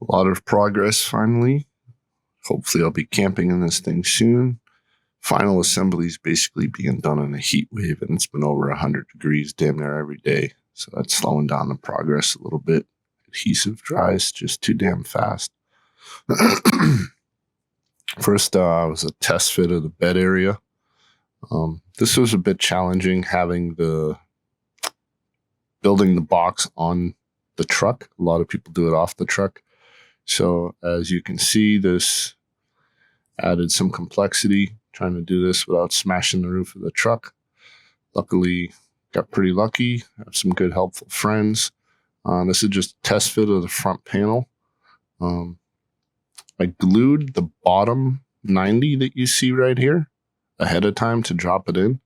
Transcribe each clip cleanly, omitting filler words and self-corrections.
A lot of progress finally. Hopefully I'll be camping in this thing soon. Final assembly is basically being done in a heat wave, and it's been over 100 degrees damn near every day. So that's slowing down the progress a little bit. Adhesive dries just too damn fast. First was a test fit of the bed area. This was a bit challenging, building the box on the truck. A lot of people do it off the truck. So as you can see, this added some complexity, trying to do this without smashing the roof of the truck. Luckily, got pretty lucky. I have some good, helpful friends. This is just a test fit of the front panel. I glued the bottom 90 that you see right here ahead of time to drop it in.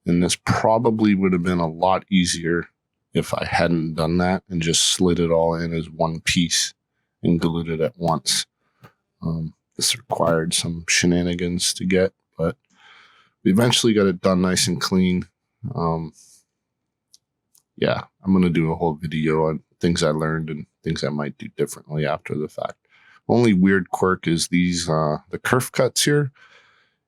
And this probably would have been a lot easier if I hadn't done that and just slid it all in as one piece and glued it at once. This required some shenanigans to get, but we eventually got it done nice and clean. Yeah, I'm going to do a whole video on things I learned and things I might do differently after the fact. Only weird quirk is these, the kerf cuts here.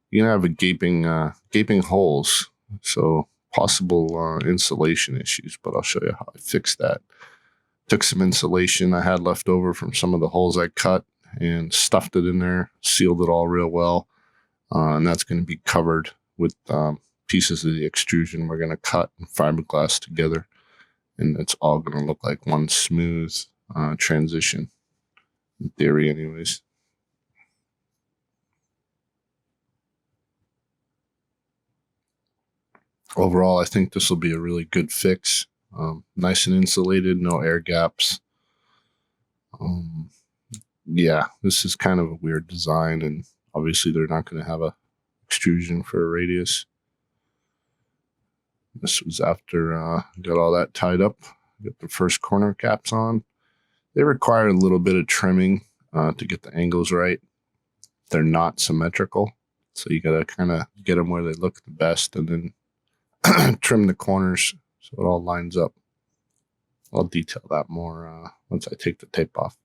You're going to have gaping holes. So possible insulation issues, but I'll show you how I fixed that. Took some insulation I had left over from some of the holes I cut and stuffed it in there, sealed it all real well. And that's going to be covered with pieces of the extrusion we're going to cut and fiberglass together. And it's all going to look like one smooth transition, in theory anyways. Overall, I think this will be a really good fix. Nice and insulated, no air gaps. Yeah, this is kind of a weird design, and obviously they're not going to have a extrusion for a radius. This was after I got all that tied up. Got the first corner caps on. They require a little bit of trimming to get the angles right. They're not symmetrical, so you got to kind of get them where they look the best, and then trim the corners so it all lines up. I'll detail that more once I take the tape off.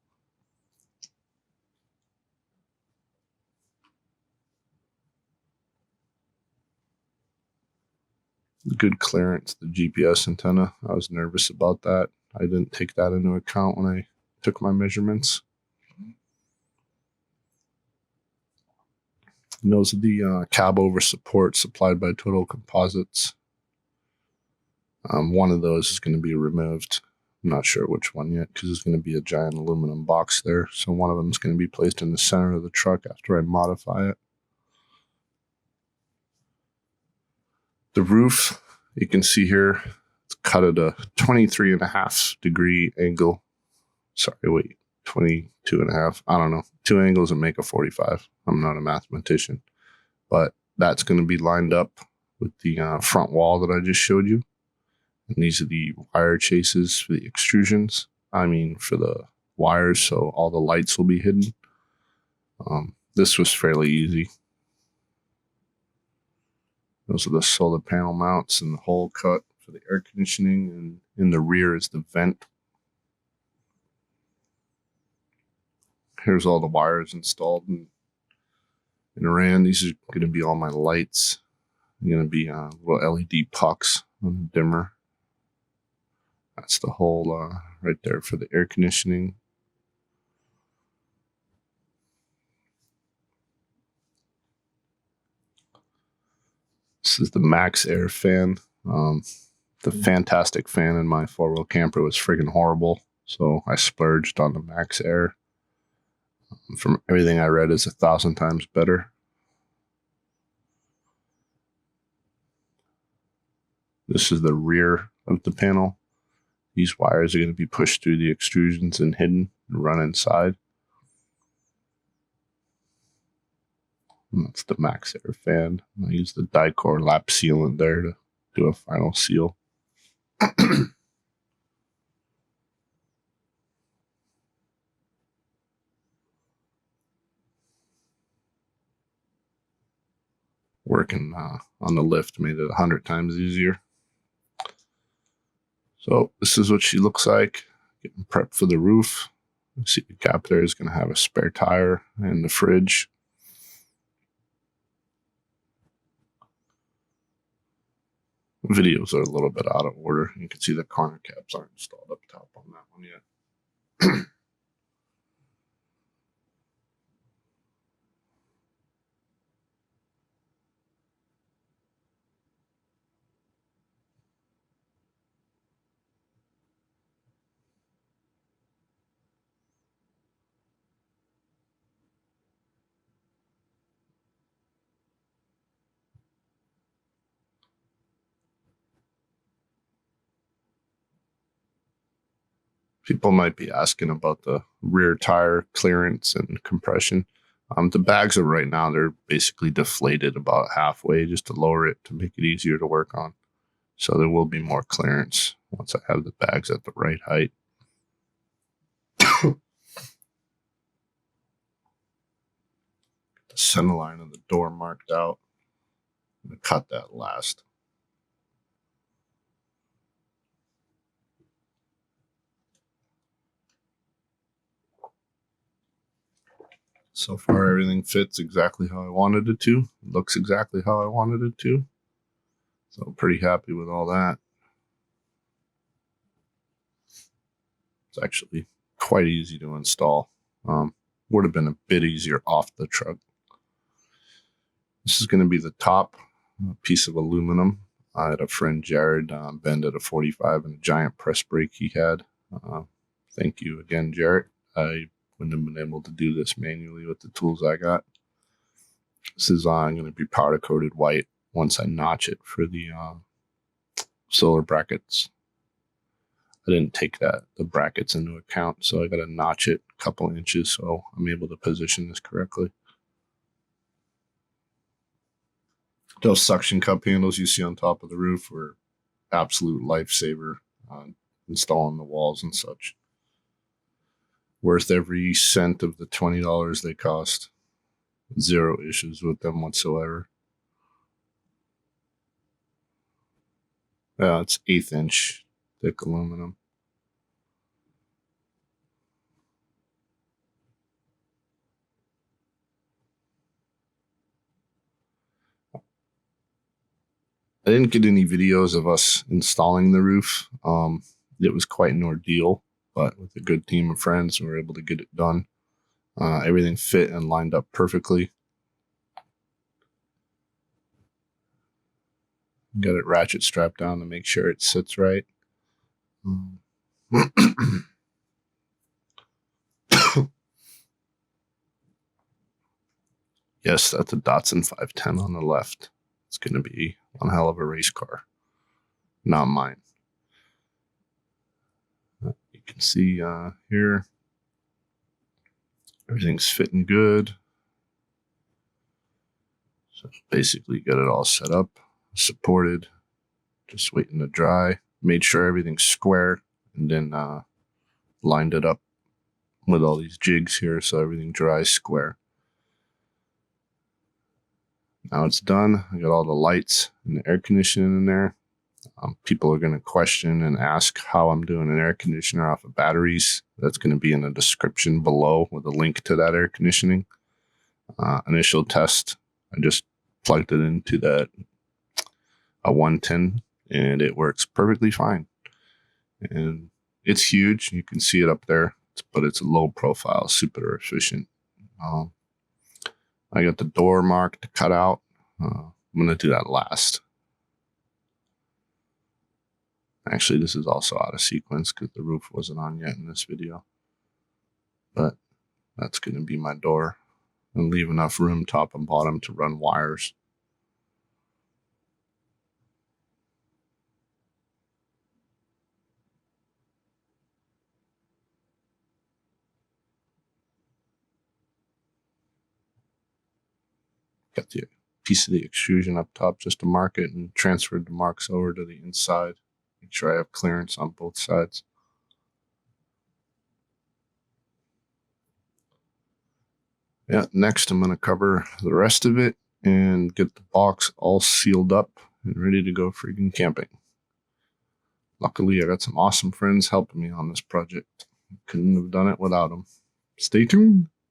Good clearance, the GPS antenna. I was nervous about that. I didn't take that into account when I took my measurements. And those are the cab over supports supplied by Total Composites. One of those is going to be removed. I'm not sure which one yet because there's going to be a giant aluminum box there. So one of them is going to be placed in the center of the truck after I modify it. The roof, you can see here, it's cut at a 23.5 degree angle. Sorry, wait, 22.5. I don't know. Two angles that make a 45. I'm not a mathematician. But that's going to be lined up with the front wall that I just showed you. And these are the wire chases for the extrusions. I mean, for the wires, so all the lights will be hidden. This was fairly easy. Those are the solar panel mounts and the hole cut for the air conditioning. And in the rear is the vent. Here's all the wires installed and ran. These are going to be all my lights. They're going to be little LED pucks on the dimmer. That's the hole right there for the air conditioning. This is the Max Air fan. The fantastic fan in my four-wheel camper was friggin' horrible, so I splurged on the Max Air. From everything I read, it's 1,000 times better. This is the rear of the panel. These wires are going to be pushed through the extrusions and hidden and run inside. And that's the Max Air fan. I use the Dicor lap sealant there to do a final seal. Working on the lift made it 100 times easier. So this is what she looks like, getting prepped for the roof. See, the cap there is going to have a spare tire in the fridge. Videos are a little bit out of order. You can see the corner caps aren't installed up top on that one yet. People might be asking about the rear tire clearance and compression. The bags are right now, they're basically deflated about halfway just to lower it to make it easier to work on. So there will be more clearance once I have the bags at the right height. The center line of the door marked out. I'm going to cut that last. So far, everything fits exactly how I wanted it to. It looks exactly how I wanted it to. So I'm pretty happy with all that. It's actually quite easy to install. Would have been a bit easier off the truck. This is going to be the top piece of aluminum. I had a friend, Jared, bend at a 45 and a giant press brake he had. Thank you again, Jared. I wouldn't have been able to do this manually with the tools I got. This is going to be powder coated white once I notch it for the solar brackets. I didn't take the brackets into account, so I got to notch it a couple inches so I'm able to position this correctly. Those suction cup handles you see on top of the roof were absolute lifesaver installing the walls and such. Worth every cent of the $20 they cost. Zero issues with them whatsoever. It's 1/8 inch thick aluminum. I didn't get any videos of us installing the roof. It was quite an ordeal, but with a good team of friends, we were able to get it done. Everything fit and lined up perfectly. Got it ratchet strapped down to make sure it sits right. Yes, that's a Datsun 510 on the left. It's going to be one hell of a race car. Not mine. You can see here, everything's fitting good. So basically got it all set up, supported, just waiting to dry. Made sure everything's square and then lined it up with all these jigs here so everything dries square. Now it's done. I got all the lights and the air conditioning in there. People are going to question and ask how I'm doing an air conditioner off of batteries. That's going to be in the description below with a link to that air conditioning. Initial test, I just plugged it into a 110 and it works perfectly fine. And it's huge. You can see it up there, but it's a low profile, super efficient. I got the door marked to cut out. I'm going to do that last. Actually, this is also out of sequence because the roof wasn't on yet in this video. But that's going to be my door. And leave enough room top and bottom to run wires. Got the piece of the extrusion up top just to mark it and transferred the marks over to the inside. Make sure I have clearance on both sides. Yeah, next I'm going to cover the rest of it and get the box all sealed up and ready to go freaking camping. Luckily, I got some awesome friends helping me on this project. Couldn't have done it without them. Stay tuned.